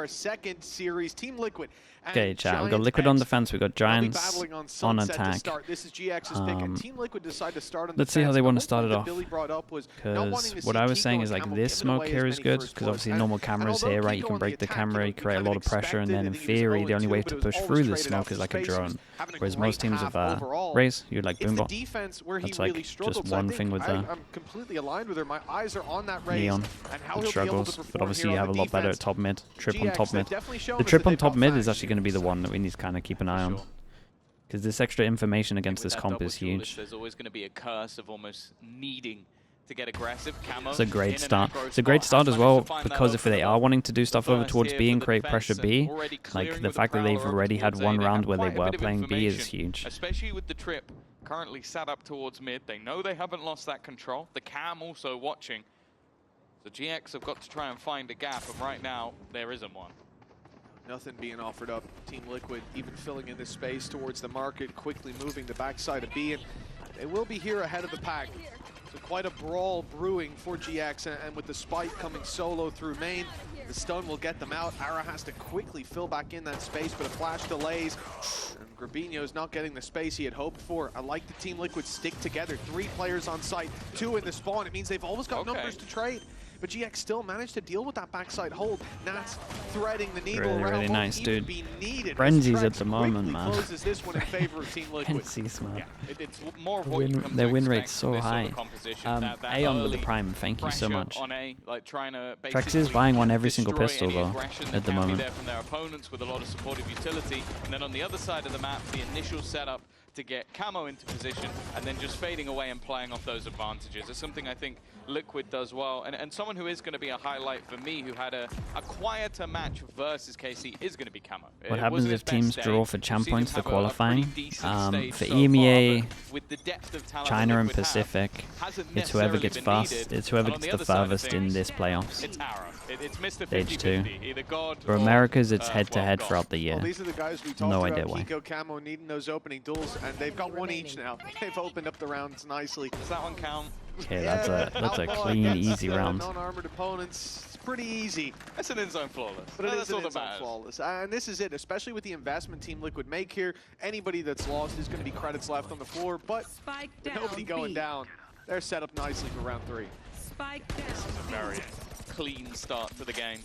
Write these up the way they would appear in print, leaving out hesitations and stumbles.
our second series. Team Liquid. Okay, chat. We've got Liquid on defense. We've got Giants on attack. This is GX's pick, and Team Liquid decided to start on let's see how they want to start it off. Because what I was saying is like this smoke here is good because obviously normal cameras here, right? You can break the camera, you create a lot of pressure, and then in theory the only way to push through this smoke is like a drone. Whereas most teams have Raze, you'd like Boombot. That's like just one thing with the Neon. It struggles, but obviously you have a lot better at top mid. Trip on top mid. The trip on top mid is actually going to be the one that we need to kind of keep an eye on. Because this extra information against this comp is huge. There's always going to be a curse of almost needing to get aggressive. Camo it's a great start. It's a great start as well, because if they are wanting to do stuff over towards B and create pressure B, like the fact that they've already had one round where they were playing B is huge. Especially with the trip currently sat up towards mid. They know they haven't lost that control. The cam also watching. The GX have got to try and find a gap, and right now there isn't one. Nothing being offered up. Team Liquid even filling in the space towards the market, quickly moving the backside of B, and they will be here ahead of the pack. So quite a brawl brewing for GX, and with the spike coming solo through main, the stun will get them out. Ara has to quickly fill back in that space, but a flash delays, and Grabinho's not getting the space he had hoped for. I like the Team Liquid stick together. 3 players on site, 2 in the spawn. It means they've always got numbers to trade. But GX still managed to deal with that backside hold. Nats threading the needle around. Really nice, dude. Frenzies at the moment, man. This one in favor of Team Liquid. smart. It's more of what you come Their to win expect rate's so from this high. sort of competition. Aeon with the Prime, thank you so much. On A, like Trex is buying one every single pistol though, at the moment. There from their opponents with a lot of supportive utility. And then on the other side of the map, the initial setup to get Camo into position and then just fading away and playing off those advantages. It's something I think Liquid does well. And someone who is going to be a highlight for me, who had a quieter match versus KC, is going to be Camo. What happens if teams draw for champ points for qualifying? For EMEA, China and Pacific, it's whoever gets fast. It's whoever gets the furthest in this playoffs. Stage 2. For Americas, it's head-to-head throughout the year. No idea why. Camo needing those opening duels, and they've got one each now. They've opened up the rounds nicely. Does that one count? Okay, that's a clean, easy round. Non-armored opponents, it's pretty easy. That's an in-zone flawless. But it is an in-zone flawless. And this is it, especially with the investment Team Liquid make here. Anybody that's lost is going to be credits left on the floor, but with nobody going down, they're set up nicely for round 3. This is a very clean start to the game.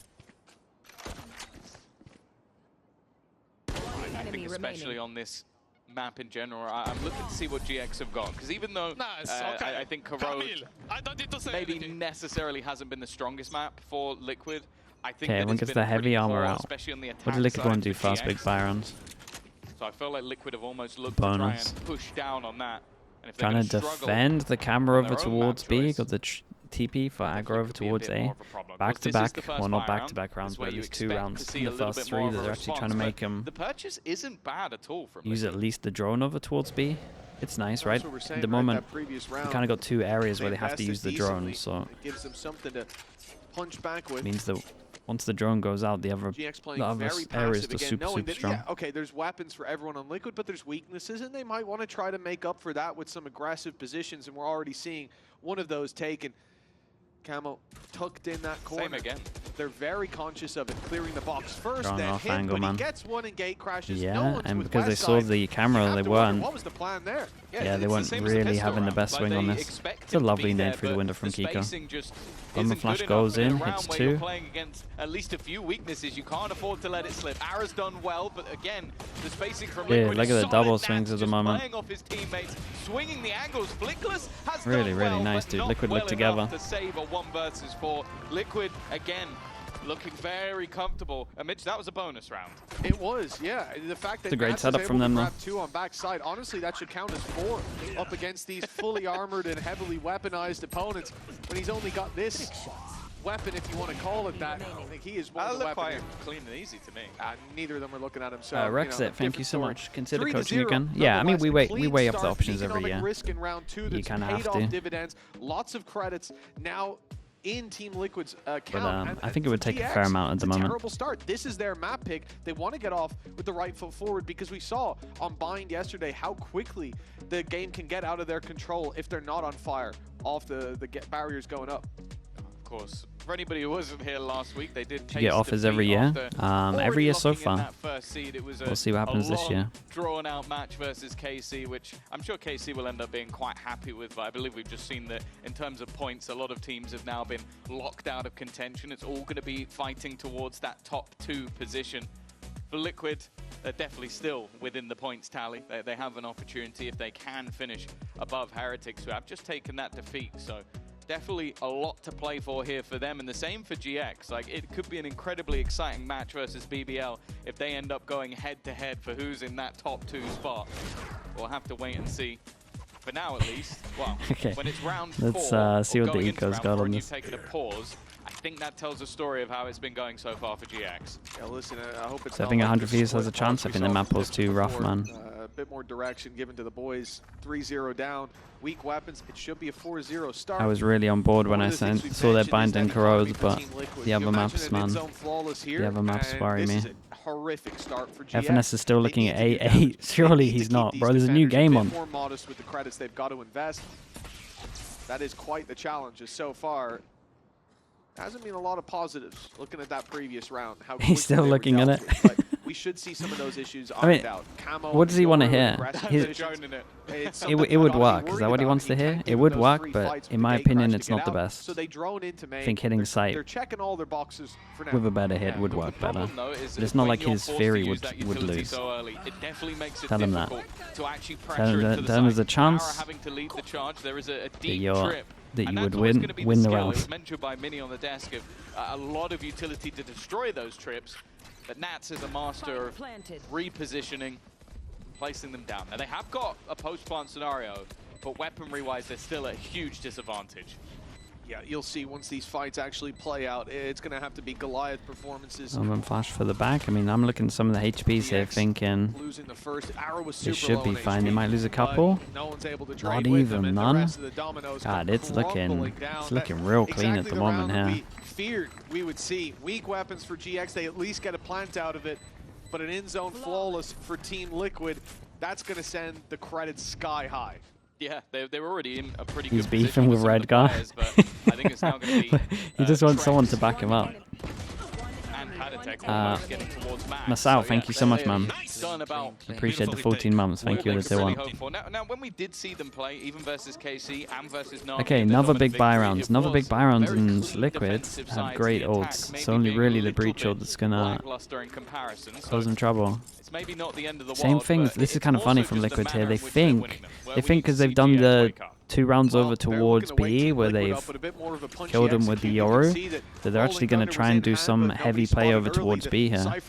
I think especially on this map in general, I'm looking to see what GX have got, because even though I think Corrode maybe necessarily hasn't been the strongest map for Liquid, I think everyone gets the heavy armor out. Especially on the attack what did Liquid want to do? side Fast big Byrons. So I feel like Liquid have almost looked to try and push down on that. And if trying to defend the camera over towards B, got the TP for aggro over towards A. Back to back, well not back to back rounds, but at least 2 rounds in the first 3 that they're actually trying to make them the purchase isn't bad at all from use at least the drone over towards B. It's nice, right? At the moment, we kind of got 2 areas where they have to use the drone, so gives them something to punch back with. Means that once the drone goes out, the other areas are super strong. Yeah, okay, there's weapons for everyone on Liquid, but there's weaknesses, and they might want to try to make up for that with some aggressive positions, and we're already seeing one of those taken. Camo tucked in that corner. Same again. They're very conscious of it, clearing the box first, Drawn then off hit, angle, but man. he gets one and gate crashes. Yeah, no and because they saw the camera, they weren't. What was the plan there? Yeah, they weren't really having the best swing on this. It's a lovely nade through the window from Kiko. Bomber flash goes in, hits 2. Playing against at least a few weaknesses, you can't afford to let it slip. Ara's done well, but again, the spacing from Liquid look at the double swings at the moment. Playing off his teammates, swinging the angles. Flickless has really done nice, dude. Liquid look together. To save a 1 versus 4. Liquid again looking very comfortable. Mitch, that was a bonus round. It was, yeah. The fact that it's a great setup from them, though. 2 on backside, honestly, that should count as 4 up against these fully armored and heavily weaponized opponents. When he's only got this weapon, if you want to call it that, I think he is more of the weapon. Quite clean and easy to me. Neither of them are looking at him. So, Rexit, thank you so much. Consider coaching again. Yeah, I mean, we weigh up the options every year. Risk in round 2 you kind of have to. to. Dividends, lots of credits now in Team Liquid's account. But I think it would take a fair amount at the moment. Terrible start. This is their map pick. They want to get off with the right foot forward, because we saw on Bind yesterday how quickly the game can get out of their control if they're not on fire off the barriers going up. course. For anybody who wasn't here last week, they did You get offers every year. Every year so far. We'll see what happens this year. Drawn-out match versus KC, which I'm sure KC will end up being quite happy with. But I believe we've just seen that in terms of points, a lot of teams have now been locked out of contention. It's all going to be fighting towards that top 2 position. For Liquid, they're definitely still within the points tally. They have an opportunity if they can finish above Heretics, who have just taken that defeat. So definitely a lot to play for here for them, and the same for GX. Like, it could be an incredibly exciting match versus BBL if they end up going head-to-head for who's in that top 2 spot. We'll have to wait and see. For now, at least, well, okay. When it's round 4, let's see what the Eco's got on this. Taking a pause, I think that tells a story of how it's been going so far for GX. Yeah, listen, I hope it's so I think 100 views has a chance. I think the map was too rough, man. A bit more direction given to the boys. 3-0 down. Weak weapons. It should be a 4-0 start. I was really on board when I saw their binding corrodes, but the other maps, man. The other maps worry me. Horrific start for GX. FNS is still looking at 8-8. Surely he's not, bro. There's a new game on. More modest with the credits they've got to invest. That is quite the challenge so far. Hasn't been a lot of positives looking at that previous round. How he's still looking at it. But we should see some of those issues ironed out. Camo, what does he want to hear? It would work. Is that what he wants to hear? It would work, but in my opinion, it's not the best. So they drone into I think hitting sight with a better hit would work better. But it's not like his theory would lose. Tell him that. Tell him there's a chance that you would win the round. It was mentioned by Mini on the desk of a lot of utility to destroy those trips, but Nats is a master of repositioning, placing them down. Now they have got a post-plant scenario, but weaponry-wise they're still at a huge disadvantage. Yeah, you'll see once these fights actually play out, it's going to have to be Goliath performances. I'm flash for the back. I mean, I'm looking at some of the HPs here thinking losing the first arrow was it should be fine. They might lose a couple. No one's able to not even none. God, it's looking real clean at the moment here. We feared we would see weak weapons for GX. They at least get a plant out of it, but an in-zone flawless for Team Liquid. That's going to send the credits sky high. Yeah, they were already in a pretty He's good beefing with Red Guy. Players, but I think it's now going to be he just wants someone to back him up. Masao, thank you so much, man. Appreciate the 14 months. Thank you, the tier 1. Now, when we did see them play, even versus KC and versus Na'Vi, okay, another big buy rounds. Another big buy rounds, and Liquid have great ults. It's only really the breach ult that's gonna cause them trouble. Maybe not the end of the Same thing. This is kind of funny from Liquid here. They think because they've done the 2 rounds over towards B, where they've killed him with the Yoru, that they're actually going to try and do some heavy play over towards B here. I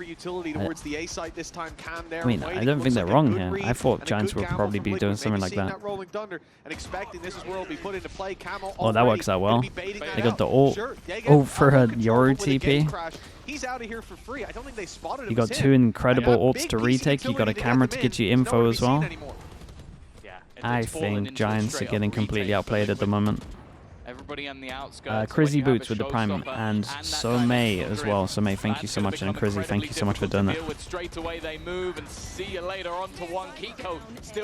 mean, I don't think they're wrong here. I thought Giants would probably be doing something like that. Oh, that works out well. They got the ult for a Yoru TP. He's out of here for free. I don't think they spotted him. You got 2 incredible ults to retake. You got a camera to get you info as well. I think Giants are getting completely outplayed at the moment. Crizzy Boots with the Prime, and Somei as well. Somei, thank you so much, and Crizzy, thank you so much for doing that.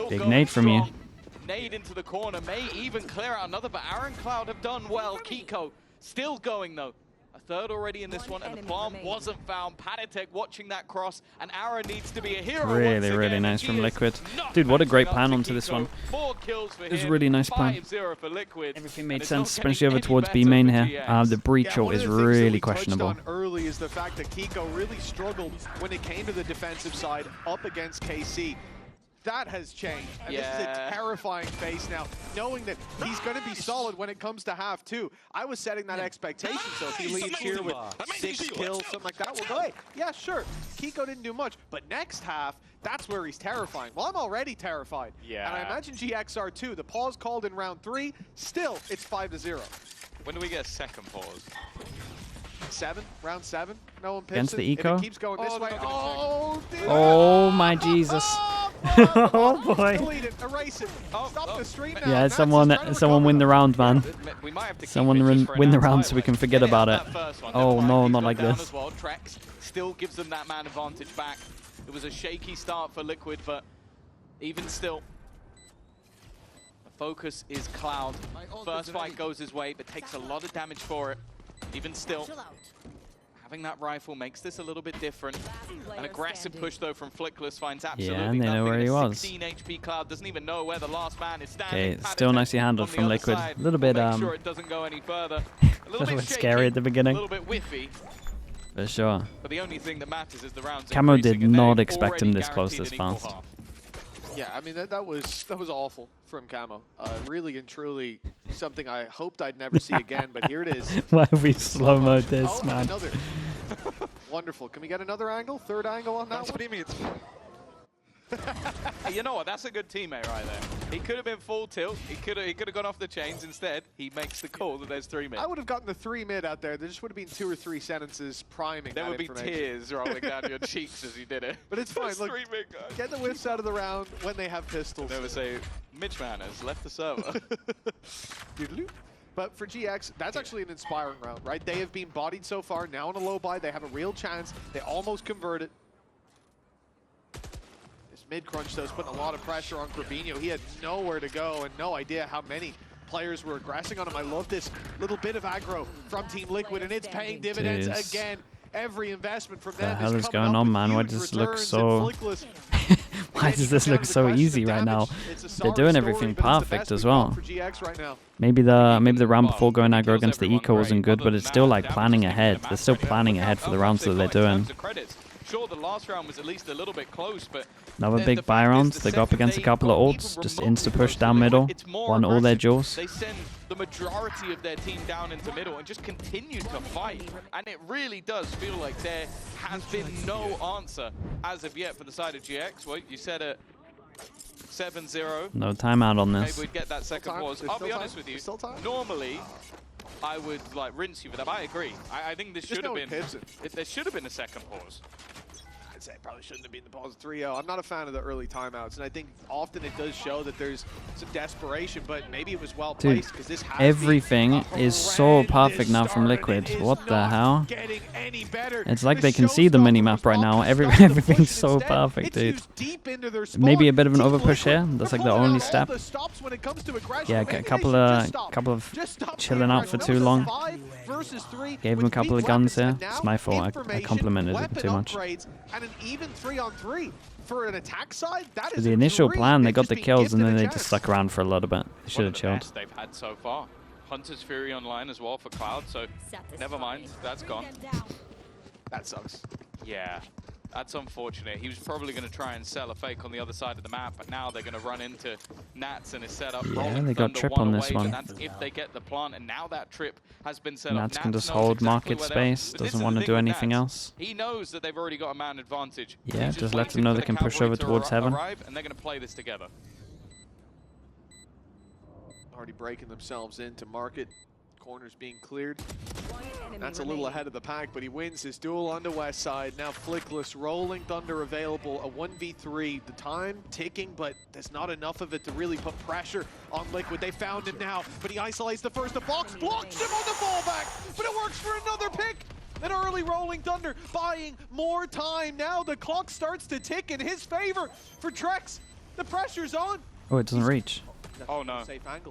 Big nade from you. Nade into the corner, may even clear out another, but Aaron Cloud have done well. Kiko still going though. A third already in this one, and the bomb wasn't found. Patatek watching that cross, and Aaron needs to be a hero. Really nice from Liquid. Dude, what a great plan onto this one. It was a really nice plan. Everything made sense, especially over towards B main here. The breach ult is really questionable. Early is the fact that Kiko really struggled when it came to the defensive side up against KC. That has changed, and this is a terrifying face now, knowing that he's going to be solid when it comes to half 2. I was setting that expectation, so if he leads here with 6 kills, something like that, we'll go, hey, yeah, sure, Kiko didn't do much, but next half, that's where he's terrifying. Well, I'm already terrified, and I imagine GX are too. The pause called in round 3, still, it's 5-0. When do we get a second pause? 7, round 7, no one picks against the Eco. If it keeps going this way, oh my Jesus. Oh boy. Delete it, erase it. Stop the stream now. Yeah, someone win the round, man. Someone win the round so we can forget about it. Oh no, not like this. Trex still gives them that man advantage back. It was a shaky start for Liquid, but even still, the focus is Cloud. First fight goes his way, but takes a lot of damage for it. Even still, having that rifle makes this a little bit different. An aggressive push though from Flickless finds absolutely and they know where he was. 16 HP Cloud doesn't even know where the last man is standing. Okay, still nicely handled from Liquid. A little bit sure it doesn't go any further. a little bit scary at the beginning. A little bit whiffy. For sure. But the only thing that matters is the rounds. Camo did not expect him this close this fast. Yeah, I mean that was awful from Camo. Really and truly something I hoped I'd never see again, but here it is. Why have we slow-moed this, man? Another. Wonderful. Can we get another angle? Third angle on that one? What do you mean? You know what? That's a good teammate right there. He could have been full tilt. He could have gone off the chains. Instead, he makes the call that there's 3 mid. I would have gotten the 3 mid out there. There just would have been 2 or 3 sentences priming. There would be tears rolling down your cheeks as you did it. But it's fine. Look, 3 mid guys. Get the whiffs out of the round when they have pistols. Never say Mitch Man has left the server. But for GX, that's actually an inspiring round, right? They have been bodied so far. Now on a low buy, they have a real chance. They almost converted. This mid-crunch, though, is putting a lot of pressure on Grabinho. He had nowhere to go and no idea how many players were aggressing on him. I love this little bit of aggro from Team Liquid, and it's paying dividends again. Every investment from them. What the hell is going on, man? Why does this look so... Why does this look so easy right now? They're doing everything perfect as well. Maybe the round before going aggro against the eco wasn't good, but it's still like planning ahead. They're still planning ahead for the rounds that they're doing. Sure, the last round was at least a little bit close, but another big buy round. They go up against a couple of ults, just insta push down middle, won all their duels. They send the majority of their team down into middle and just continue to fight. And it really does feel like there has been no answer as of yet for the side of GX. Well, you said it 7-0. No timeout on this. Maybe we'd get that second pause. I'll be honest with you. Normally, I would like rinse you for that. I agree. I think this should have been. There should have been a second pause. I'd say it probably shouldn't have been the pause 3-0. I'm not a fan of the early timeouts, and I think often it does show that there's some desperation, but maybe it was well placed because this has everything is so perfect now from Liquid. What the hell? It's like they can see the minimap right now. Everything's so perfect, dude. Maybe a bit of an overpush here. That's like the only step. Yeah, a couple of chilling out for too long. Gave him a couple of guns here. It's my fault. I complimented it too much. An even 3-on-3 for an attack side. That is the initial plan. They got the kills and then they just stuck around for a little bit. They should have chilled. They've had so far. Hunter's Fury online as well for Cloud, so never mind. That's gone. That sucks. Yeah, that's unfortunate. He was probably going to try and sell a fake on the other side of the map, but now they're going to run into Nats and his setup. Yeah, they got trip on this one. That's if they get the plant, and now that trip has been set up. Nats can just hold market space, doesn't want to do anything else. He knows that they've already got a man advantage. Yeah, just lets them know they can push over towards heaven. And they're going to play this together. Already breaking themselves into market. Corners being cleared. That's a little ahead of the pack, but he wins his duel on the west side. Now Flickless, Rolling Thunder available, a 1v3. The time ticking, but there's not enough of it to really put pressure on Liquid. They found him now, but he isolates the first. The box blocks him on the fallback, but it works for another pick. An early Rolling Thunder buying more time. Now the clock starts to tick in his favor for Trex. The pressure's on. Oh, it doesn't reach. Oh no.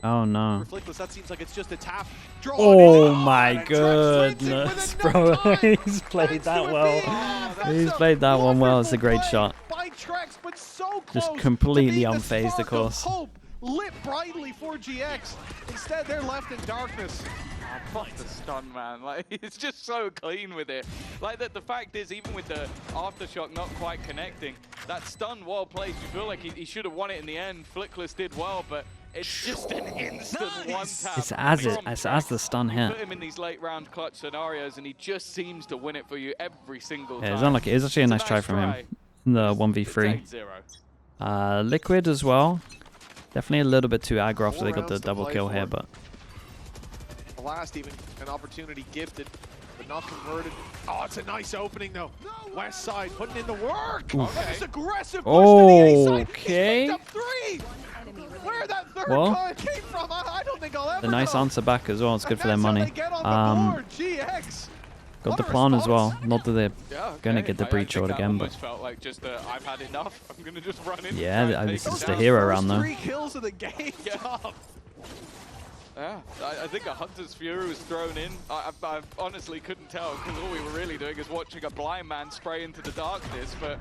Oh no. For Flickless, that seems like it's just a tap. Oh my goodness, bro. He's played that well. He's played that one well. It's a great shot. Just completely unfazed, of course. Lit brightly for GX. Instead, they're left in darkness. Fuck the stun, man. Like, it's just so clean with it. Like, the fact is, even with the aftershock not quite connecting, that stun well placed. You feel like he should have won it in the end. Flickless did well, but it's just an instant one tap. It's as the stun hit. Put him in these late round clutch scenarios, and he just seems to win it for you every single time. Yeah, it's unlucky. It was actually a nice try from him in the 1v3. Liquid as well. Definitely a little bit too aggro after they got the double kill here, but last even an opportunity gifted, but not converted. Oh, it's a nice opening though. West side putting in the work. Okay. This aggressive push to the A side. Okay. Up 3. Where that third card came from, I don't think I'll ever know. The nice answer back as well. It's good for their money. GX. Got the plan as well. Not that they're gonna get the breach short again, but felt like just I've had enough. I'm gonna just run in. Yeah, this is the hero round though. 3 kills of the game. Yeah, I think a Hunter's Fury was thrown in. I honestly couldn't tell because all we were really doing is watching a blind man spray into the darkness. But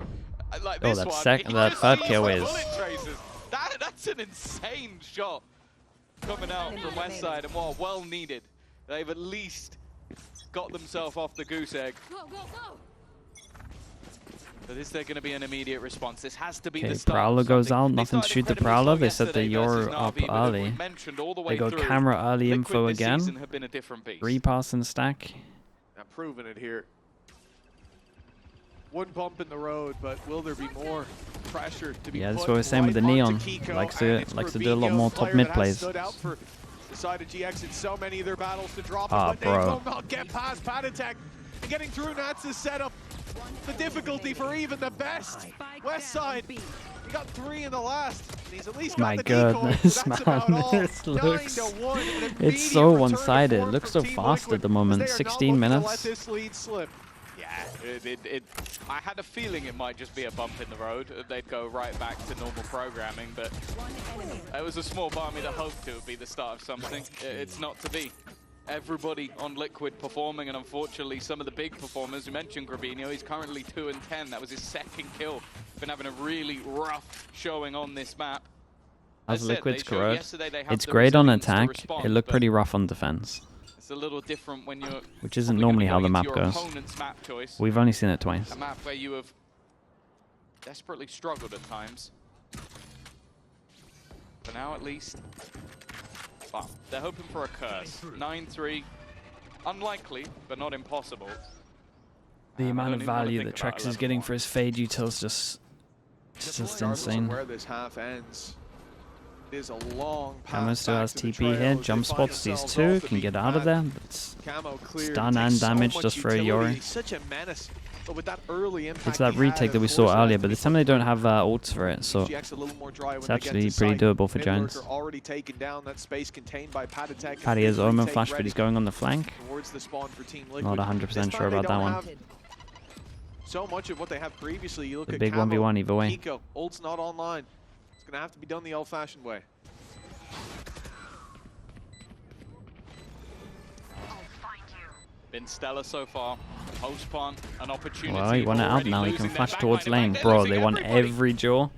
like this that one, that third kill is. bullet traces. That's an insane shot coming out from West Side, and what well needed. They've at least got themselves off the goose egg. But is there going to be an immediate response? This has to be the start. Prowler goes out, nothing to shoot the Prowler. They said that you're up early. They go camera early info again. 3 pass and stack. I'm proving it here. One bump in the road, but will there be more pressure to be Yeah, that's what we're saying with the Neon. Likes to do a lot more top mid plays. The side of GX in so many of their battles to drop but they will not get past Patatek. Getting through Nats's setup. The difficulty for even the best. West Side, he got 3 in the last. He's at least got My the goodness, decoy. man, this looks... It's so one-sided. It looks so fast at the moment. 16 minutes. Let this lead slip. Yeah, I had a feeling it might just be a bump in the road. They'd go right back to normal programming, but it was a small Barmy that hoped it would be the start of something. It's not to be. Everybody on Liquid performing, and unfortunately some of the big performers. You mentioned Grabinho, he's currently 2 and 10. That was his 2nd kill. Been having a really rough showing on this map. As Liquid's correct, it's great on attack. It looked pretty rough on defense. It's a little different when you're... Which isn't normally how the map goes. Map choice. We've only seen it twice. A map where you have desperately struggled at times. For now, at least. Well, they're hoping for a curse. 9-3. Unlikely, but not impossible. The amount of value that Trex is getting for his Fade util is just insane. Where this half ends. It is a long Camo still has TP here. Jump spots these 2. Can get out of there. It's stun and damage just for a Yori. Such a menace. But with that early impact it's that retake that we saw earlier, but this time they don't have ults for it, so it's actually pretty doable for Giants. Paddy has Omen Flash, but he's going on the flank. Not 100% sure about that one. So much of what they have previously, you look the at big 1v1 either way. Kiko, ult's not online. It's going to have to be done the old-fashioned way. Been stellar so far. Post-spawn, an opportunity. Well, he won it out now. He can flash towards lane. Bro, they won every duel.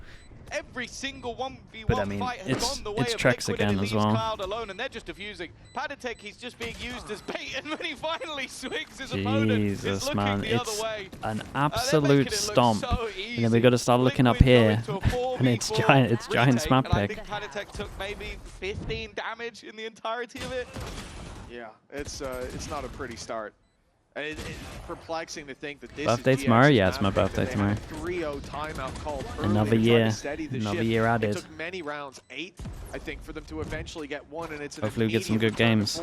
Every single 1v1 but I mean, it's Trex again as well. Alone, and they're just diffusing. Patatek, he's just being used as bait, and when he finally swings his opponent, Jesus, man, it's an absolute stomp. And then we got to start looking up here, and it's Giant's map pick. I think Patatek took maybe 15 damage in the entirety of it. Yeah, it's not a pretty start. And it's perplexing to think that this birthday tomorrow? Yeah, it's my birthday tomorrow. 3-0 timeout called another year added. It took many rounds, 8, I think, for them to eventually get 1, and it's hopefully we get some good games.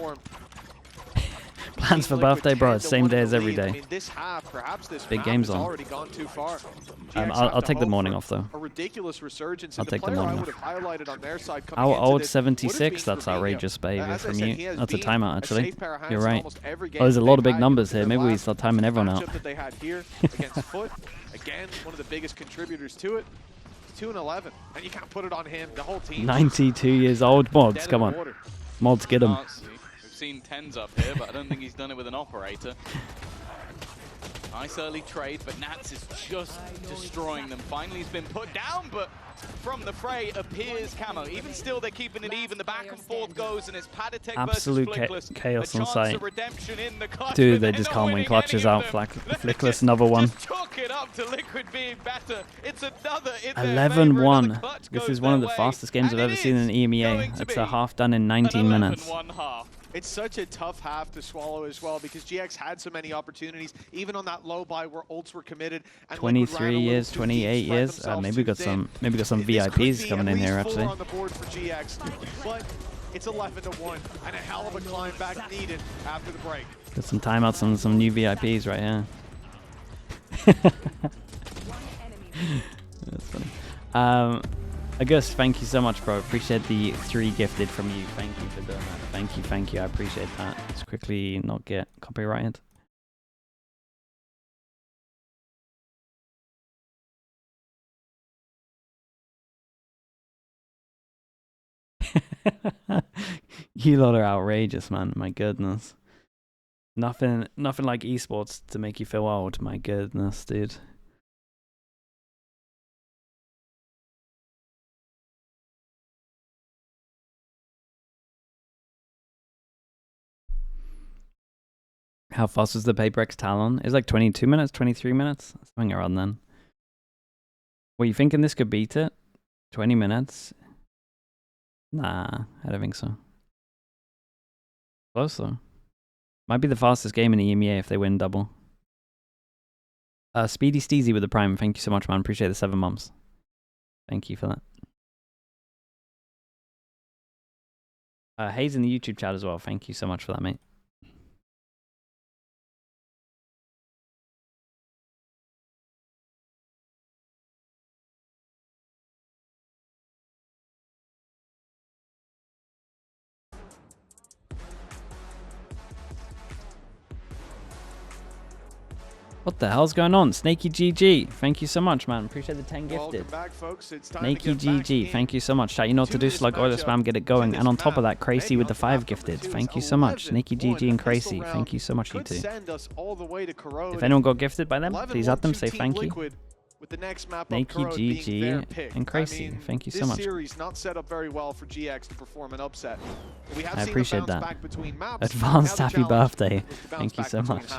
Plans for birthday, bro. It's same day as every day. I mean, this half, perhaps this big games on. Already gone too far. I'll take the morning off though. A ridiculous resurgence. I'll take the morning off. Our old 76. That's outrageous behavior from you. That's a timeout, actually. You're right. Oh, there's a lot of big numbers here. Maybe we start timing everyone out. They had here against Foot. Again, one of the biggest contributors to it. 2-11, and you can't put it on him. The whole team. 92 years old. Mods, come on. Mods, get him. Seen 10s up here, but I don't think he's done it with an operator. Nice early trade, but Nats is just destroying them. Finally, he's been put down, but from the fray appears Camo. Even still, they're keeping it even. The back and forth goes, and it's Patatek absolute versus chaos on site. The Dude, they just can't win clutches out. Flickless, another one. Chalk it up to Liquid being better. It's another. 11-1. This is one of the fastest games I've ever seen in EMEA. It's a half done in 19 minutes. It's such a tough half to swallow as well because GX had so many opportunities, even on that low buy where ults were committed. And 23 years, 28 years. Maybe we got some VIPs coming in here actually. On the board for GX, but it's 11-1 and a hell of a climb back needed after the break. Got some timeouts on some new VIPs right here. That's funny. August, thank you so much, bro. Appreciate the 3 gifted from you. Thank you for doing that. Thank you. I appreciate that. Let's quickly not get copyrighted. You lot are outrageous, man. My goodness. Nothing like esports to make you feel old. My goodness, dude. How fast was the Paper-X Talon? It was like 22 minutes, 23 minutes? Something around then. Were you thinking this could beat it? 20 minutes? Nah, I don't think so. Close though. Might be the fastest game in the EMEA if they win double. Speedy Steezy with the Prime. Thank you so much, man. Appreciate the 7 months. Thank you for that. Hayes in the YouTube chat as well. Thank you so much for that, mate. What the hell's going on? Snaky GG, thank you so much, man. Appreciate the 10 gifted. Back, folks. It's time Snaky GG, thank you so much. Chat, you know what to do, slug oiler spam, get it going. And on top of that, Crazy with the 5 gifted. Thank you so much. Snaky GG and Crazy, thank you so much, you two. If anyone got gifted by them, please add them, say thank you. Snaky GG and Crazy, thank you so much. Not set up very well for GX to perform an upset. I appreciate that. Advanced happy birthday. Thank you so much.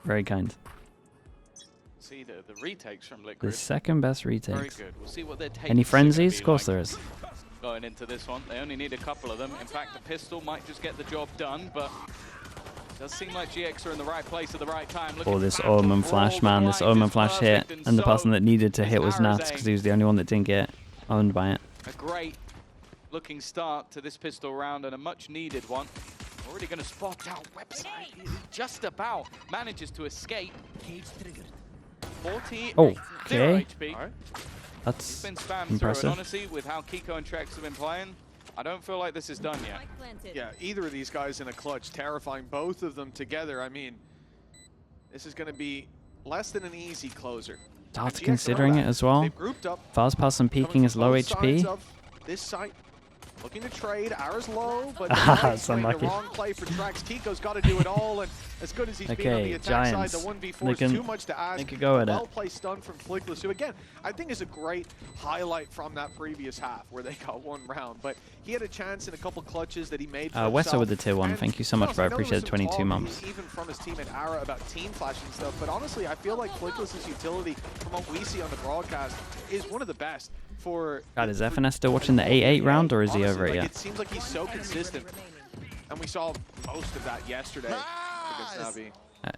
Very kind. See the retakes from Liquid. The second best retakes. Very good. We'll see what their takes Any frenzies? Of course like there is. Going into this one, they only need a couple of them. In fact, the pistol might just get the job done, but it does seem like GX are in the right place at the right time. Oh, this Omen flash, man. This Omen flash hit, and the person that needed to hit was Nats because he was the only one that didn't get owned by it. A great looking start to this pistol round and a much needed one. Already going to spot out website. He just about manages to escape. 40. Oh, okay. HP. Right. That's He's been spammed impressive. Through, and honestly, with how Kiko and Trex have been playing, I don't feel like this is done yet. Yeah, either of these guys in a clutch, terrifying both of them together. I mean, this is going to be less than an easy closer. Dart's considering it as well. Fast pass and peeking is low HP. This site. Looking to trade, Ara's low, but the wrong play for Trax. Kiko's got to do it all, and as good as he's been on the attack side, the 1v4 is too much to ask. Go at well-placed stun from Flickless, who again, I think is a great highlight from that previous half where they got 1 round, but he had a chance in a couple clutches that he made for Wesso with the tier 1, thank you so much, bro. I appreciate the 22 months. Even from his team at Ara about team flashing stuff, but honestly, I feel like Flickless's utility, from what we see on the broadcast, is one of the best. God, is FNS still watching the 8-8 round, or is he over it yet? It seems like he's so consistent, and we saw most of that yesterday against Navi.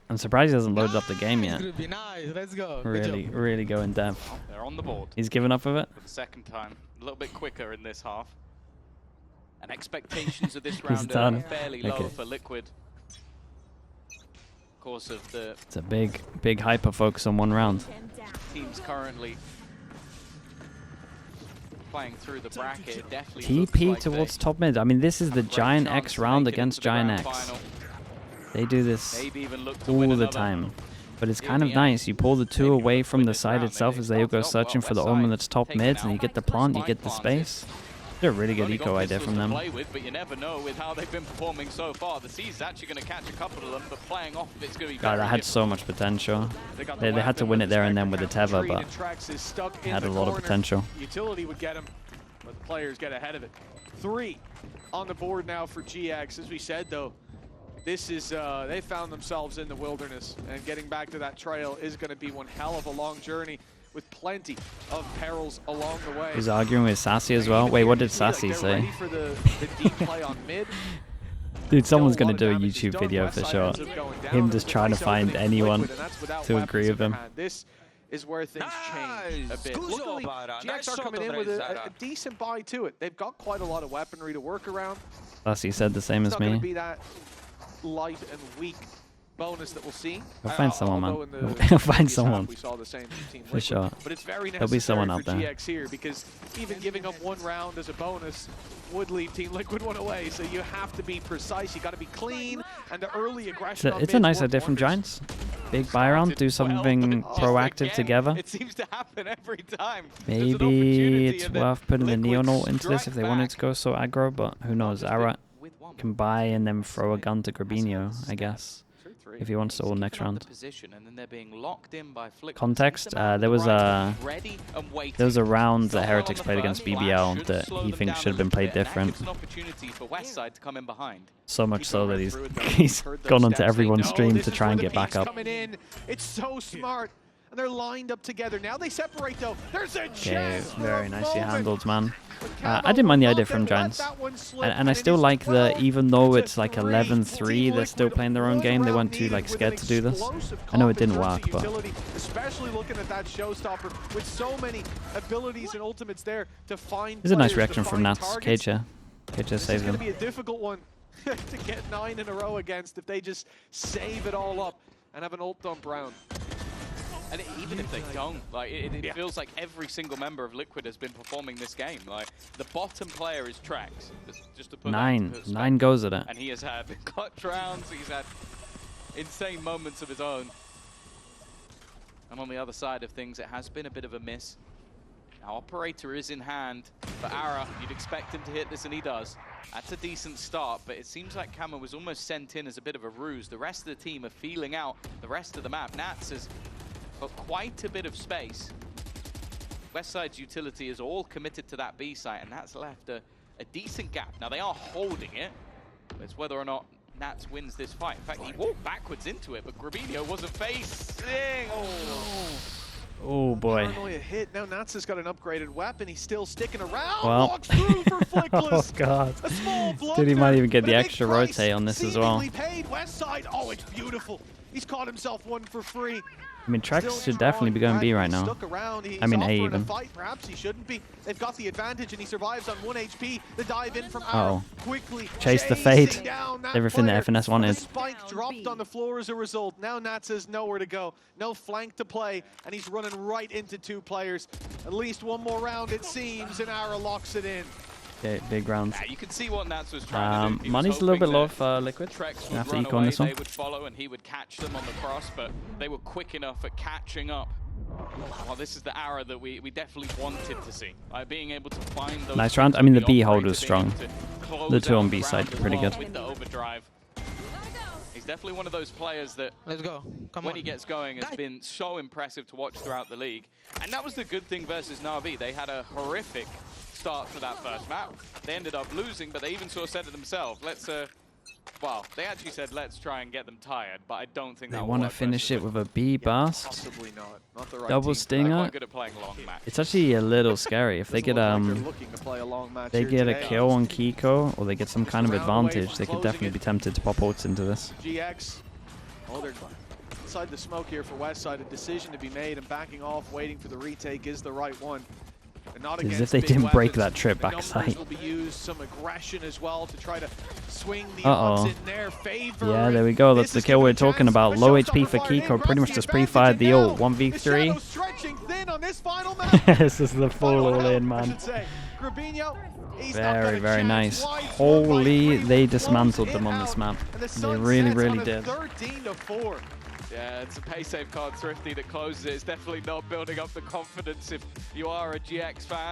I'm surprised he hasn't loaded up the game yet. Nice. Let's go. Really go in depth. They're on the board. He's given up with it? For the second time. A little bit quicker in this half. And expectations of this round are fairly low for Liquid. Of course of the... It's a big hyper focus on 1 round. Teams currently playing through the bracket. Definitely TP like towards top mid. I mean, this is the Giant X round against Giant X. They do this all the time. But it's kind of nice. You pull the 2 away from the side itself as they go searching for the Omen that's top mid, and you get the plant, you get the space. They're a really good eco idea from them. But you never know with how they've been performing so far. The C's actually going to catch a couple of them, but playing off it's going to be God, that had so much potential. They had to win it there and then with the Teva, but it had a lot of potential. Utility would get him, but the players get ahead of it. 3 on the board now for GX. As we said, though, this is they found themselves in the wilderness, and getting back to that trail is going to be one hell of a long journey, with plenty of perils along the way. He's arguing with Sassy as well. Wait, what did Sassy say? For the deep play on mid. Dude, someone's going to do a YouTube video for sure. Him just trying to find anyone to agree with him. This is where things change a bit. Luckily, GX are coming in with a decent buy to it. They've got quite a lot of weaponry to work around. Sassy said the same as me. It's not going to be that light and weak bonus that we'll see. We'll find someone, man. We'll find someone. We saw the same Team For Liquid, sure. but it's very There'll be someone out necessary there. for GX here, because even giving up one round as a bonus would leave Team Liquid one away. So you have to be precise. You got to be clean, and the early aggression. It's a nice idea from Giants. Big buy round, do something proactive together. It seems to happen every time. Maybe it's worth putting the Neon ult into this if they wanted to go so aggro, but who knows? Ara can buy and then throw a gun to Grabinho, I guess, if he wants to ult next round. Context, there was a round that Heretics played against BBL that he thinks should have been played different. So much so that he's gone onto everyone's stream to try and get back up. It's so smart. And they're lined up together. Now they separate though. There's a Okay, very nicely handled, man. I didn't mind the idea from Giants. And I still like that even though it's like 11-3, they're still playing their own game. They weren't too like scared to do this. I know it didn't work, but especially looking at that showstopper with so many abilities and ultimates there to find. There's a nice reaction from Nats. KJ saves It's going him. to be a difficult one to get 9 in a row against if they just save it all up and have an ult dump round. And even if they don't, like it feels like every single member of Liquid has been performing this game. Like the bottom player is Trex, just to put Nine goes at it. And he has had clutch rounds. He's had insane moments of his own. And on the other side of things, it has been a bit of a miss. Now Operator is in hand, but Ara, you'd expect him to hit this, and he does. That's a decent start, but it seems like Camo was almost sent in as a bit of a ruse. The rest of the team are feeling out the rest of the map. Nats has got quite a bit of space. Westside's utility is all committed to that B site, and that's left a decent gap. Now they are holding it, but it's whether or not Nats wins this fight. In fact, he walked backwards into it, but Grabinho wasn't facing. Oh boy. Paranoia hit. Now Nats has got an upgraded weapon. He's still sticking around. Well. Walks through for Flickless. Oh god. A small Dude, he might even get the but a big extra price rotate on this as well. seemingly paid. Westside. Oh, it's beautiful. He's caught himself one for free. I mean, Trex should definitely be going B right now. I mean, A even. Perhaps he shouldn't be. They've got the advantage, and he survives on 1 HP. The dive in from Uh-oh. quickly. Chase the fade. That Everything that FNS wanted. The spike dropped on the floor as a result. Now Nats has nowhere to go. No flank to play, and he's running right into 2 players. At least one more round, it seems, and Ara locks it in. Okay, big rounds. Yeah, you can see what Nats was trying to do. Money's a little bit low for Liquid. Trex Have would to run eco on away, this one. they would follow, and he would catch them on the cross, but they were quick enough at catching up. Well, this is the Ara that we definitely wanted to see. Being able to find those. Nice round. I mean, the B hold was strong. The 2 on B side were pretty good. With the overdrive. He's definitely one of those players that, let's go. When he gets going, has been so impressive to watch throughout the league. And that was the good thing versus Na'Vi. They had a horrific start to that first map. They ended up losing, but they even sort of said to themselves, let's, well, they actually said, let's try and get them tired, but I don't think They that want to finish it with a B burst. Possibly not. Not the right Double team. stinger. Quite good at playing long match. It's actually a little scary. If they get they get a kill on Kiko, or they get some kind of advantage, they could definitely be tempted to pop ults into this. GX. Oh, they're inside the smoke here for Westside. A decision to be made, and backing off, waiting for the retake is the right one. As if they didn't break that trip backside. Will be used, some aggression as well to try to swing the odds in their favor. Yeah, there we go. That's the kill we're talking about. Low HP for Kiko. Pretty much just pre-fired the ult. 1v3. This is the full all-in, man. Very, very nice. Holy, they dismantled them on this map. They really, really did. 13-4. Yeah, it's a pay save card, Thrifty, that closes it. It's definitely not building up the confidence if you are a GX fan.